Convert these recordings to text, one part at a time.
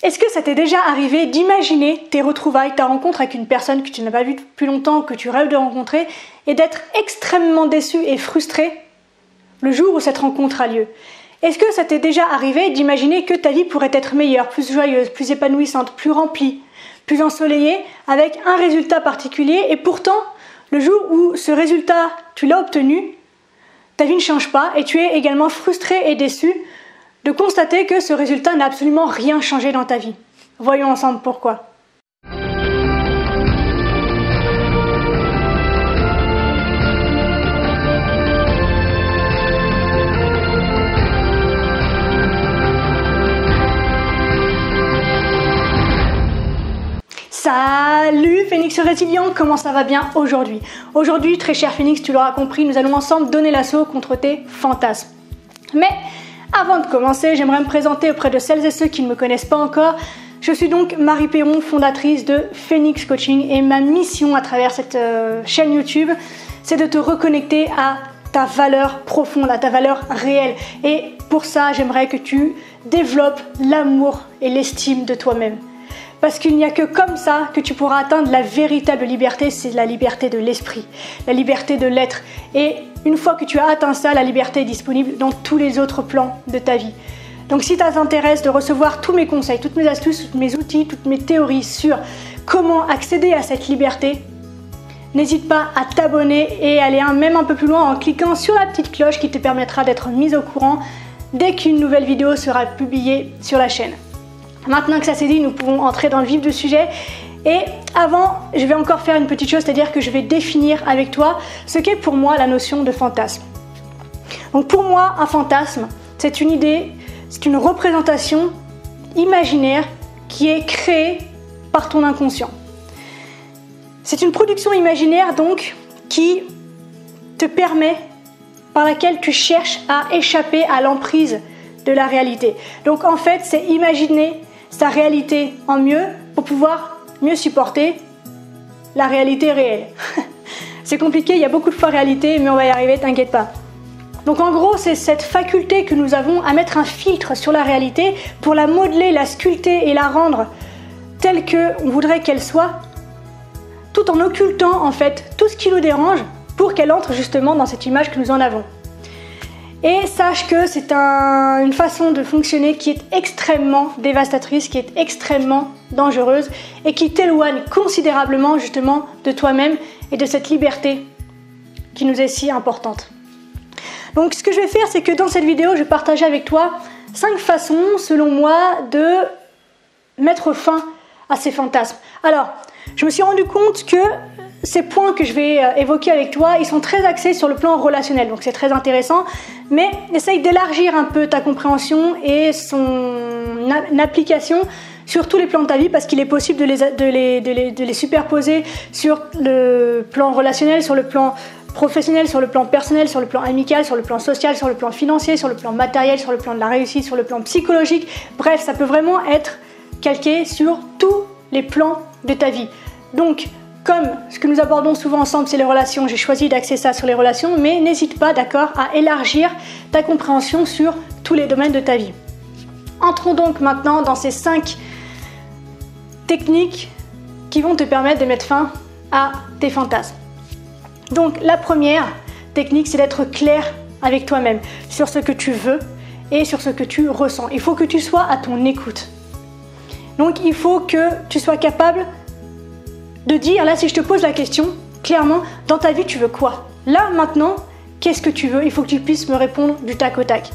Est-ce que ça t'est déjà arrivé d'imaginer tes retrouvailles, ta rencontre avec une personne que tu n'as pas vue depuis longtemps, que tu rêves de rencontrer, et d'être extrêmement déçu et frustré le jour où cette rencontre a lieu? Est-ce que ça t'est déjà arrivé d'imaginer que ta vie pourrait être meilleure, plus joyeuse, plus épanouissante, plus remplie, plus ensoleillée, avec un résultat particulier, et pourtant, le jour où ce résultat, tu l'as obtenu, ta vie ne change pas et tu es également frustré et déçu de constater que ce résultat n'a absolument rien changé dans ta vie. Voyons ensemble pourquoi. Salut Phoenix Résilient, comment ça va bien aujourd'hui? Aujourd'hui, très cher Phoenix, tu l'auras compris, nous allons ensemble donner l'assaut contre tes fantasmes. Mais avant de commencer, j'aimerais me présenter auprès de celles et ceux qui ne me connaissent pas encore. Je suis donc Marie Perron, fondatrice de Phoenix Coaching, et ma mission à travers cette chaîne YouTube, c'est de te reconnecter à ta valeur profonde, à ta valeur réelle. Et pour ça, j'aimerais que tu développes l'amour et l'estime de toi-même. Parce qu'il n'y a que comme ça que tu pourras atteindre la véritable liberté, c'est la liberté de l'esprit, la liberté de l'être. Et une fois que tu as atteint ça, la liberté est disponible dans tous les autres plans de ta vie. Donc si ça t'intéresse de recevoir tous mes conseils, toutes mes astuces, tous mes outils, toutes mes théories sur comment accéder à cette liberté, n'hésite pas à t'abonner et aller même un peu plus loin en cliquant sur la petite cloche qui te permettra d'être mise au courant dès qu'une nouvelle vidéo sera publiée sur la chaîne. Maintenant que ça c'est dit, nous pouvons entrer dans le vif du sujet. Et avant, je vais encore faire une petite chose, c'est-à-dire que je vais définir avec toi ce qu'est pour moi la notion de fantasme. Donc pour moi, un fantasme, c'est une idée, c'est une représentation imaginaire qui est créée par ton inconscient. C'est une production imaginaire donc qui te permet, par laquelle tu cherches à échapper à l'emprise de la réalité. Donc en fait, c'est imaginer sa réalité en mieux pour pouvoir mieux supporter la réalité réelle. C'est compliqué, il y a beaucoup de fois réalité, mais on va y arriver, t'inquiète pas. Donc en gros, c'est cette faculté que nous avons à mettre un filtre sur la réalité pour la modeler, la sculpter et la rendre telle qu'on voudrait qu'elle soit, tout en occultant en fait tout ce qui nous dérange pour qu'elle entre justement dans cette image que nous en avons. Et sache que c'est une façon de fonctionner qui est extrêmement dévastatrice, qui est extrêmement dangereuse et qui t'éloigne considérablement justement de toi-même et de cette liberté qui nous est si importante. Donc ce que je vais faire, c'est que dans cette vidéo, je vais partager avec toi 5 façons, selon moi, de mettre fin à ces fantasmes. Alors, je me suis rendu compte que ces points que je vais évoquer avec toi, ils sont très axés sur le plan relationnel, donc c'est très intéressant, mais essaye d'élargir un peu ta compréhension et son application sur tous les plans de ta vie, parce qu'il est possible de les superposer sur le plan relationnel, sur le plan professionnel, sur le plan personnel, sur le plan amical, sur le plan social, sur le plan financier, sur le plan matériel, sur le plan de la réussite, sur le plan psychologique. Bref, ça peut vraiment être calqué sur tous les plans de ta vie. Donc, comme ce que nous abordons souvent ensemble, c'est les relations, j'ai choisi d'axer ça sur les relations, mais n'hésite pas, d'accord, à élargir ta compréhension sur tous les domaines de ta vie. Entrons donc maintenant dans ces 5 techniques qui vont te permettre de mettre fin à tes fantasmes. Donc, la première technique, c'est d'être clair avec toi-même sur ce que tu veux et sur ce que tu ressens. Il faut que tu sois à ton écoute. Donc, il faut que tu sois capable de dire, là, si je te pose la question, clairement, dans ta vie, tu veux quoi? Là, maintenant, qu'est-ce que tu veux? Il faut que tu puisses me répondre du tac au tac.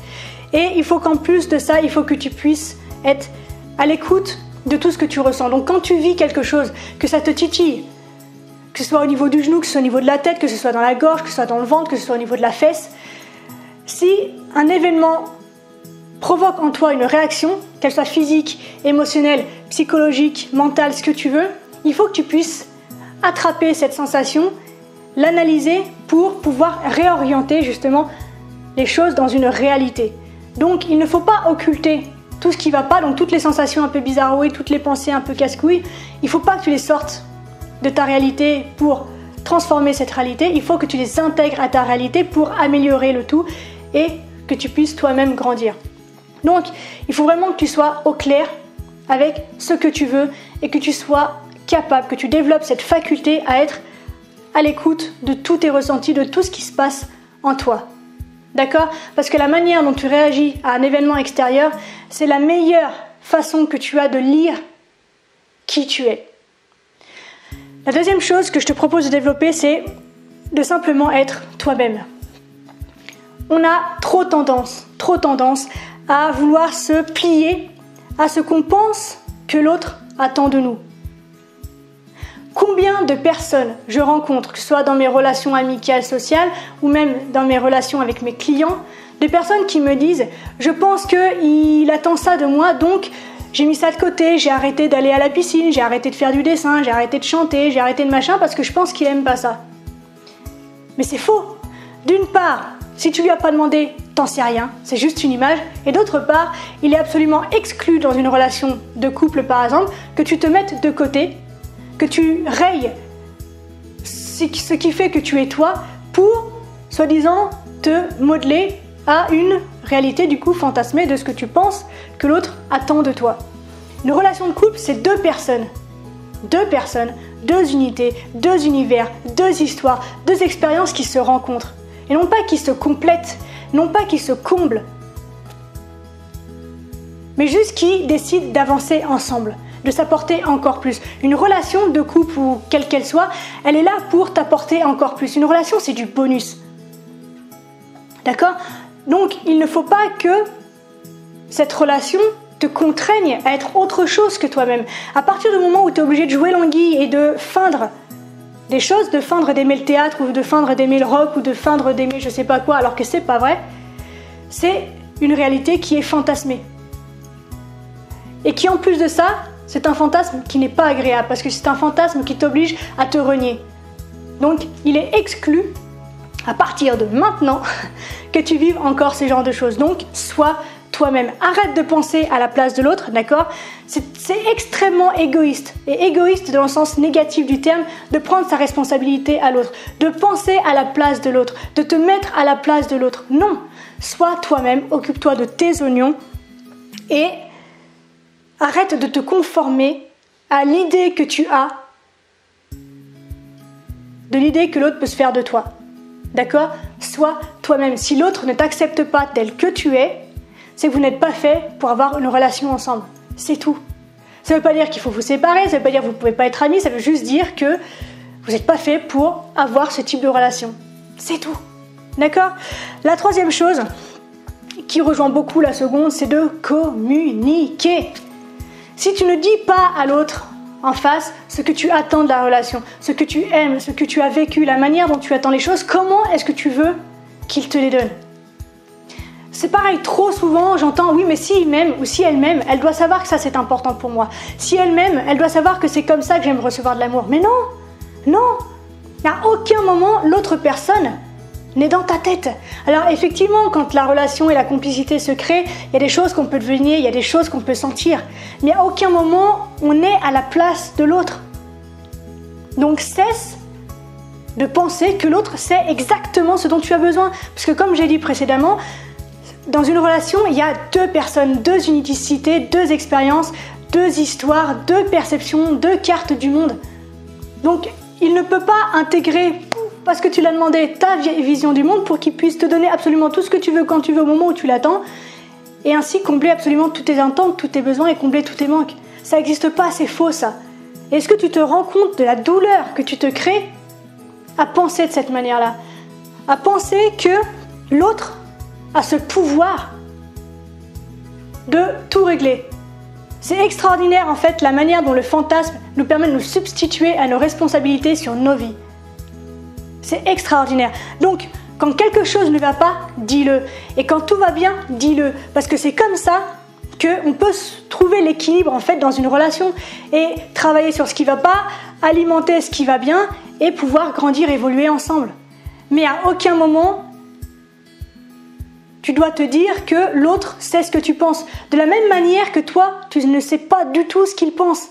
Et il faut qu'en plus de ça, il faut que tu puisses être à l'écoute de tout ce que tu ressens. Donc, quand tu vis quelque chose, que ça te titille, que ce soit au niveau du genou, que ce soit au niveau de la tête, que ce soit dans la gorge, que ce soit dans le ventre, que ce soit au niveau de la fesse, si un événement provoque en toi une réaction, qu'elle soit physique, émotionnelle, psychologique, mentale, ce que tu veux, il faut que tu puisses attraper cette sensation, l'analyser pour pouvoir réorienter justement les choses dans une réalité. Donc il ne faut pas occulter tout ce qui ne va pas, donc toutes les sensations un peu bizarroïdes, toutes les pensées un peu casse-couilles, il ne faut pas que tu les sortes de ta réalité pour transformer cette réalité, il faut que tu les intègres à ta réalité pour améliorer le tout et que tu puisses toi-même grandir. Donc il faut vraiment que tu sois au clair avec ce que tu veux et que tu sois capable, que tu développes cette faculté à être à l'écoute de tous tes ressentis, de tout ce qui se passe en toi. D'accord? Parce que la manière dont tu réagis à un événement extérieur, c'est la meilleure façon que tu as de lire qui tu es. La deuxième chose que je te propose de développer, c'est de simplement être toi-même. On a trop tendance à vouloir se plier à ce qu'on pense que l'autre attend de nous. Combien de personnes je rencontre, que ce soit dans mes relations amicales, sociales ou même dans mes relations avec mes clients, de personnes qui me disent « je pense qu'il attend ça de moi, donc j'ai mis ça de côté, j'ai arrêté d'aller à la piscine, j'ai arrêté de faire du dessin, j'ai arrêté de chanter, j'ai arrêté de machin parce que je pense qu'il aime pas ça. » Mais c'est faux. D'une part, si tu lui as pas demandé, t'en sais rien, c'est juste une image. Et d'autre part, il est absolument exclu dans une relation de couple par exemple, que tu te mettes de côté, que tu rayes ce qui fait que tu es toi pour, soi-disant, te modeler à une réalité du coup fantasmée de ce que tu penses que l'autre attend de toi. Une relation de couple, c'est deux personnes, deux unités, deux univers, deux histoires, deux expériences qui se rencontrent. Et non pas qui se complètent, non pas qui se comblent, mais juste qui décident d'avancer ensemble, de s'apporter encore plus. Une relation de couple ou quelle qu'elle soit, elle est là pour t'apporter encore plus. Une relation, c'est du bonus. D'accord? Donc, il ne faut pas que cette relation te contraigne à être autre chose que toi-même. À partir du moment où tu es obligé de jouer l'anguille et de feindre des choses, de feindre d'aimer le théâtre ou de feindre d'aimer le rock ou de feindre d'aimer je sais pas quoi alors que c'est pas vrai, c'est une réalité qui est fantasmée. Et qui en plus de ça, c'est un fantasme qui n'est pas agréable parce que c'est un fantasme qui t'oblige à te renier. Donc il est exclu à partir de maintenant que tu vives encore ce genre de choses. Donc sois toi-même. Arrête de penser à la place de l'autre, d'accord? C'est extrêmement égoïste. Et égoïste dans le sens négatif du terme, de prendre sa responsabilité à l'autre, de penser à la place de l'autre, de te mettre à la place de l'autre. Non, sois toi-même, occupe-toi de tes oignons et arrête de te conformer à l'idée que tu as de l'idée que l'autre peut se faire de toi. D'accord? Sois toi-même. Si l'autre ne t'accepte pas tel que tu es, c'est que vous n'êtes pas fait pour avoir une relation ensemble. C'est tout. Ça ne veut pas dire qu'il faut vous séparer, ça ne veut pas dire que vous ne pouvez pas être amis, ça veut juste dire que vous n'êtes pas fait pour avoir ce type de relation. C'est tout. D'accord? La troisième chose, qui rejoint beaucoup la seconde, c'est de communiquer. Si tu ne dis pas à l'autre en face ce que tu attends de la relation, ce que tu aimes, ce que tu as vécu, la manière dont tu attends les choses, comment est-ce que tu veux qu'il te les donne? C'est pareil, trop souvent j'entends oui mais si il m'aime ou si elle m'aime, elle doit savoir que ça c'est important pour moi. Si elle m'aime, elle doit savoir que c'est comme ça que j'aime recevoir de l'amour. Mais non, à aucun moment l'autre personne n'est dans ta tête. Alors effectivement, quand la relation et la complicité se créent, il y a des choses qu'on peut deviner, il y a des choses qu'on peut sentir. Mais à aucun moment, on est à la place de l'autre. Donc cesse de penser que l'autre sait exactement ce dont tu as besoin. Parce que comme j'ai dit précédemment, dans une relation, il y a deux personnes, deux unicités, deux expériences, deux histoires, deux perceptions, deux cartes du monde. Donc il ne peut pas intégrer parce que tu l'as demandé ta vision du monde pour qu'il puisse te donner absolument tout ce que tu veux quand tu veux au moment où tu l'attends et ainsi combler absolument toutes tes attentes, tous tes besoins et combler tous tes manques. Ça n'existe pas, c'est faux ça. Et est-ce que tu te rends compte de la douleur que tu te crées à penser de cette manière-là? À penser que l'autre a ce pouvoir de tout régler. C'est extraordinaire en fait la manière dont le fantasme nous permet de nous substituer à nos responsabilités sur nos vies. C'est extraordinaire. Donc, quand quelque chose ne va pas, dis-le. Et quand tout va bien, dis-le. Parce que c'est comme ça qu'on peut trouver l'équilibre en fait dans une relation et travailler sur ce qui ne va pas, alimenter ce qui va bien et pouvoir grandir, évoluer ensemble. Mais à aucun moment, tu dois te dire que l'autre sait ce que tu penses. De la même manière que toi, tu ne sais pas du tout ce qu'il pense.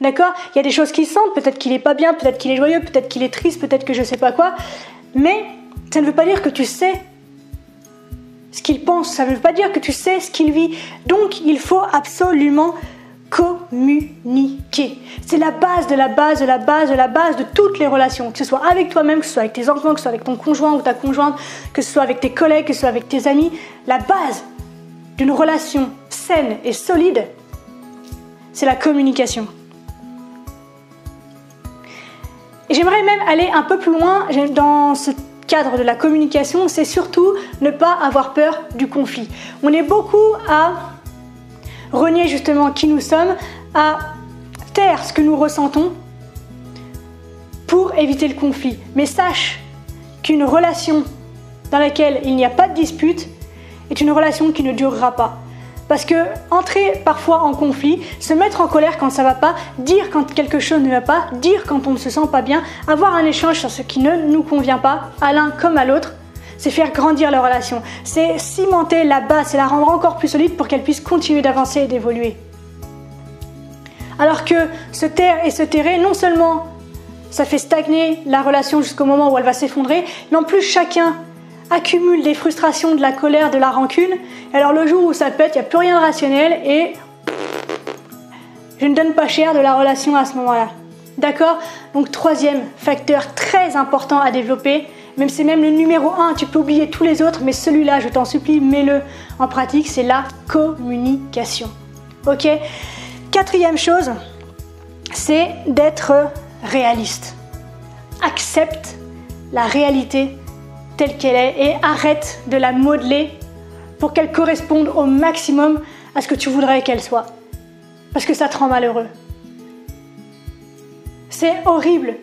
D'accord? Il y a des choses qu'il sent, peut-être qu'il est pas bien, peut-être qu'il est joyeux, peut-être qu'il est triste, peut-être que je sais pas quoi. Mais ça ne veut pas dire que tu sais ce qu'il pense, ça ne veut pas dire que tu sais ce qu'il vit. Donc il faut absolument communiquer. C'est la base de la base de la base de la base de toutes les relations, que ce soit avec toi-même, que ce soit avec tes enfants, que ce soit avec ton conjoint ou ta conjointe, que ce soit avec tes collègues, que ce soit avec tes amis. La base d'une relation saine et solide, c'est la communication. Et j'aimerais même aller un peu plus loin dans ce cadre de la communication, c'est surtout ne pas avoir peur du conflit. On est beaucoup à renier justement qui nous sommes, à taire ce que nous ressentons pour éviter le conflit. Mais sache qu'une relation dans laquelle il n'y a pas de dispute est une relation qui ne durera pas. Parce que entrer parfois en conflit, se mettre en colère quand ça va pas, dire quand quelque chose ne va pas, dire quand on ne se sent pas bien, avoir un échange sur ce qui ne nous convient pas, à l'un comme à l'autre, c'est faire grandir la relation. C'est cimenter la base, c'est la rendre encore plus solide pour qu'elle puisse continuer d'avancer et d'évoluer. Alors que se taire et se terrer, non seulement ça fait stagner la relation jusqu'au moment où elle va s'effondrer, mais en plus chacun accumule des frustrations, de la colère, de la rancune. Et alors le jour où ça pète, il n'y a plus rien de rationnel et je ne donne pas cher de la relation à ce moment-là. D'accord ? Donc troisième facteur très important à développer, même c'est même le numéro 1, tu peux oublier tous les autres, mais celui-là, je t'en supplie, mets-le en pratique, c'est la communication. Ok ? Quatrième chose, c'est d'être réaliste. Accepte la réalité telle qu'elle est et arrête de la modeler pour qu'elle corresponde au maximum à ce que tu voudrais qu'elle soit. Parce que ça te rend malheureux. C'est horrible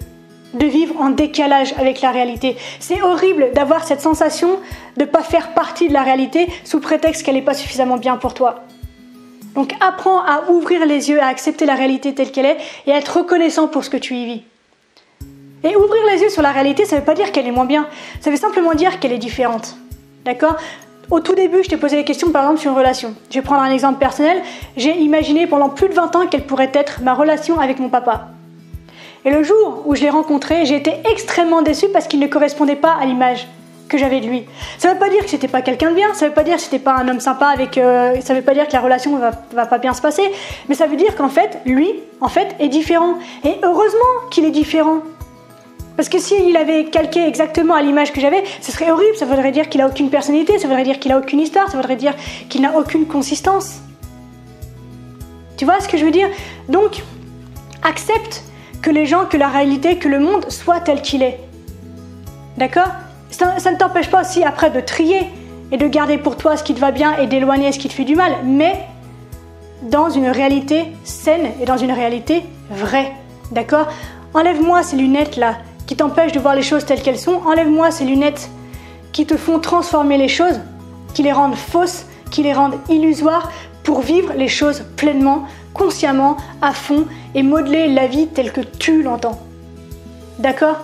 de vivre en décalage avec la réalité. C'est horrible d'avoir cette sensation de ne pas faire partie de la réalité sous prétexte qu'elle n'est pas suffisamment bien pour toi. Donc apprends à ouvrir les yeux, à accepter la réalité telle qu'elle est et à être reconnaissant pour ce que tu y vis. Et ouvrir les yeux sur la réalité, ça ne veut pas dire qu'elle est moins bien, ça veut simplement dire qu'elle est différente. D'accord ? Au tout début, je t'ai posé des questions par exemple sur une relation. Je vais prendre un exemple personnel. J'ai imaginé pendant plus de 20 ans quelle pourrait être ma relation avec mon papa. Et le jour où je l'ai rencontré, j'ai été extrêmement déçue parce qu'il ne correspondait pas à l'image que j'avais de lui. Ça ne veut pas dire que c'était pas quelqu'un de bien, ça ne veut pas dire que c'était pas un homme sympa ça ne veut pas dire que la relation va pas bien se passer, mais ça veut dire qu'en fait, lui, est différent. Et heureusement qu'il est différent. Parce que s'il avait calqué exactement à l'image que j'avais, ce serait horrible, ça voudrait dire qu'il n'a aucune personnalité, ça voudrait dire qu'il n'a aucune histoire, ça voudrait dire qu'il n'a aucune consistance. Tu vois ce que je veux dire ? Donc, accepte que les gens, que la réalité, que le monde soit tel qu'il est. D'accord ? Ça ne t'empêche pas aussi après de trier et de garder pour toi ce qui te va bien et d'éloigner ce qui te fait du mal, mais dans une réalité saine et dans une réalité vraie. D'accord ? Enlève-moi ces lunettes-là qui t'empêchent de voir les choses telles qu'elles sont. Enlève-moi ces lunettes qui te font transformer les choses, qui les rendent fausses, qui les rendent illusoires pour vivre les choses pleinement, consciemment, à fond et modeler la vie telle que tu l'entends. D'accord ?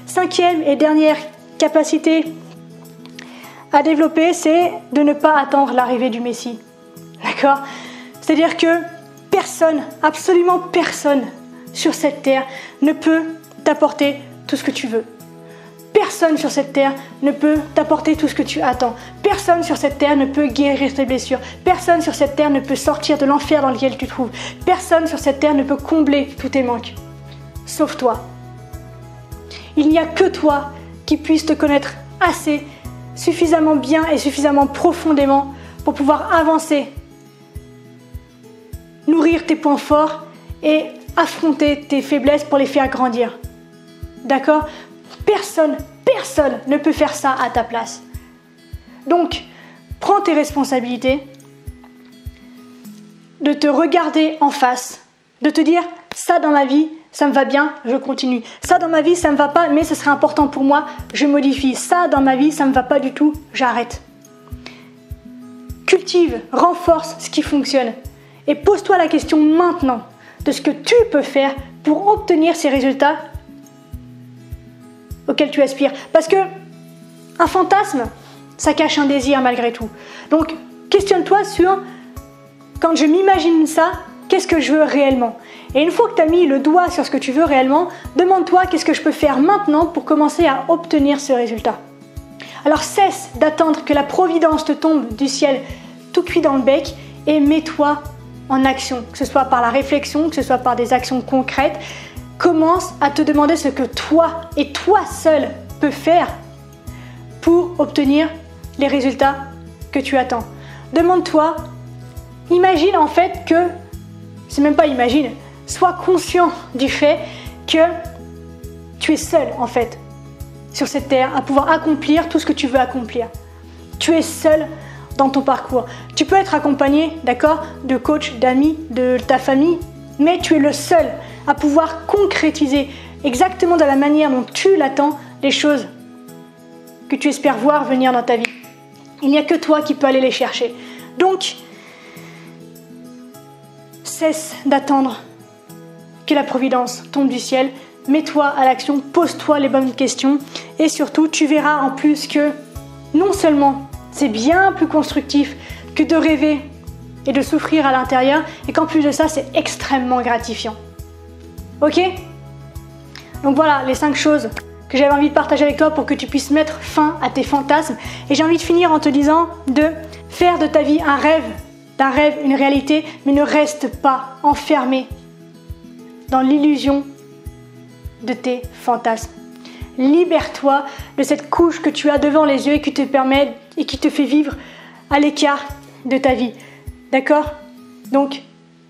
Cinquième et dernière capacité à développer, c'est de ne pas attendre l'arrivée du Messie. D'accord ? C'est-à-dire que personne, absolument personne sur cette terre ne peut t'apporter tout ce que tu veux. Personne sur cette terre ne peut t'apporter tout ce que tu attends. Personne sur cette terre ne peut guérir tes blessures. Personne sur cette terre ne peut sortir de l'enfer dans lequel tu te trouves. Personne sur cette terre ne peut combler tous tes manques. Sauf toi. Il n'y a que toi qui puisse te connaître assez, suffisamment bien et suffisamment profondément pour pouvoir avancer, nourrir tes points forts et affronter tes faiblesses pour les faire grandir. D'accord ? Personne ne peut faire ça à ta place. Donc, prends tes responsabilités, de te regarder en face, de te dire « ça dans ma vie, ça me va bien, je continue. Ça dans ma vie, ça me va pas, mais ce serait important pour moi, je modifie. Ça dans ma vie, ça me va pas du tout, j'arrête. » Cultive, renforce ce qui fonctionne et pose-toi la question maintenant de ce que tu peux faire pour obtenir ces résultats auxquels tu aspires. Parce que un fantasme, ça cache un désir malgré tout. Donc, questionne-toi sur quand je m'imagine ça, qu'est-ce que je veux réellement ? Et une fois que tu as mis le doigt sur ce que tu veux réellement, demande-toi qu'est-ce que je peux faire maintenant pour commencer à obtenir ce résultat. Alors cesse d'attendre que la providence te tombe du ciel tout cuit dans le bec et mets-toi en action, que ce soit par la réflexion, que ce soit par des actions concrètes. Commence à te demander ce que toi et toi seul peux faire pour obtenir les résultats que tu attends. Demande-toi, imagine en fait que, c'est même pas imagine, sois conscient du fait que tu es seul en fait sur cette terre à pouvoir accomplir tout ce que tu veux accomplir. Tu es seul dans ton parcours. Tu peux être accompagné, d'accord, de coachs, d'amis, de ta famille, mais tu es le seul à pouvoir concrétiser exactement de la manière dont tu l'attends les choses que tu espères voir venir dans ta vie. Il n'y a que toi qui peux aller les chercher. Donc, cesse d'attendre que la providence tombe du ciel. Mets-toi à l'action, pose-toi les bonnes questions et surtout, tu verras en plus que non seulement c'est bien plus constructif que de rêver et de souffrir à l'intérieur et qu'en plus de ça, c'est extrêmement gratifiant. Ok? Donc voilà les 5 choses que j'avais envie de partager avec toi pour que tu puisses mettre fin à tes fantasmes. Et j'ai envie de finir en te disant de faire de ta vie un rêve, d'un rêve une réalité, mais ne reste pas enfermé dans l'illusion de tes fantasmes. Libère-toi de cette couche que tu as devant les yeux et qui te permet et qui te fait vivre à l'écart de ta vie. D'accord? Donc,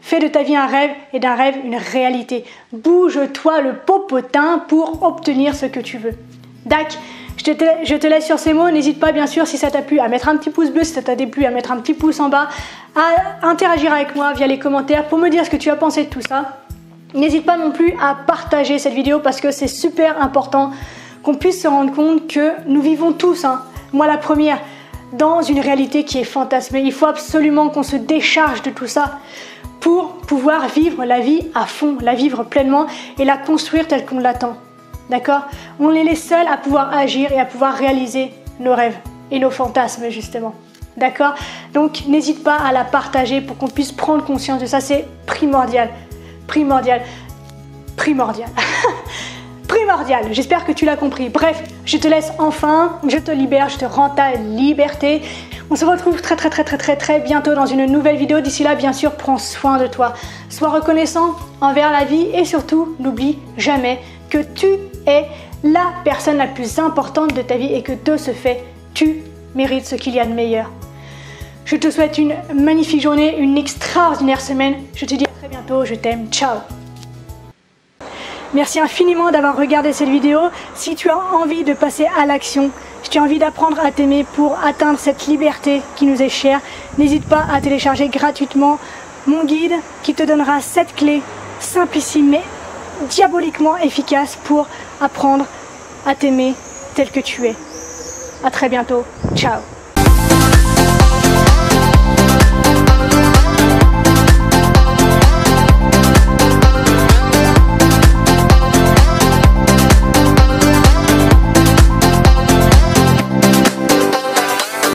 fais de ta vie un rêve et d'un rêve une réalité. Bouge-toi le popotin pour obtenir ce que tu veux. Dac, je te laisse sur ces mots. N'hésite pas, bien sûr, si ça t'a plu, à mettre un petit pouce bleu, si ça t'a déplu, à mettre un petit pouce en bas, à interagir avec moi via les commentaires pour me dire ce que tu as pensé de tout ça. N'hésite pas non plus à partager cette vidéo parce que c'est super important qu'on puisse se rendre compte que nous vivons tous, moi la première, dans une réalité qui est fantasmée. Il faut absolument qu'on se décharge de tout ça pour pouvoir vivre la vie à fond, la vivre pleinement et la construire telle qu'on l'attend. D'accord? On est les seuls à pouvoir agir et à pouvoir réaliser nos rêves et nos fantasmes justement. D'accord? Donc n'hésite pas à la partager pour qu'on puisse prendre conscience de ça, c'est primordial. Primordial. Primordial. Primordial. J'espère que tu l'as compris. Bref, je te laisse enfin, je te libère, je te rends ta liberté. On se retrouve très bientôt dans une nouvelle vidéo. D'ici là, bien sûr, prends soin de toi. Sois reconnaissant envers la vie et surtout, n'oublie jamais que tu es la personne la plus importante de ta vie et que de ce fait, tu mérites ce qu'il y a de meilleur. Je te souhaite une magnifique journée, une extraordinaire semaine. Je te dis à très bientôt, je t'aime, ciao. Merci infiniment d'avoir regardé cette vidéo. Si tu as envie de passer à l'action, si tu as envie d'apprendre à t'aimer pour atteindre cette liberté qui nous est chère, n'hésite pas à télécharger gratuitement mon guide qui te donnera 7 clés simplissimes mais diaboliquement efficaces pour apprendre à t'aimer tel que tu es. À très bientôt, ciao.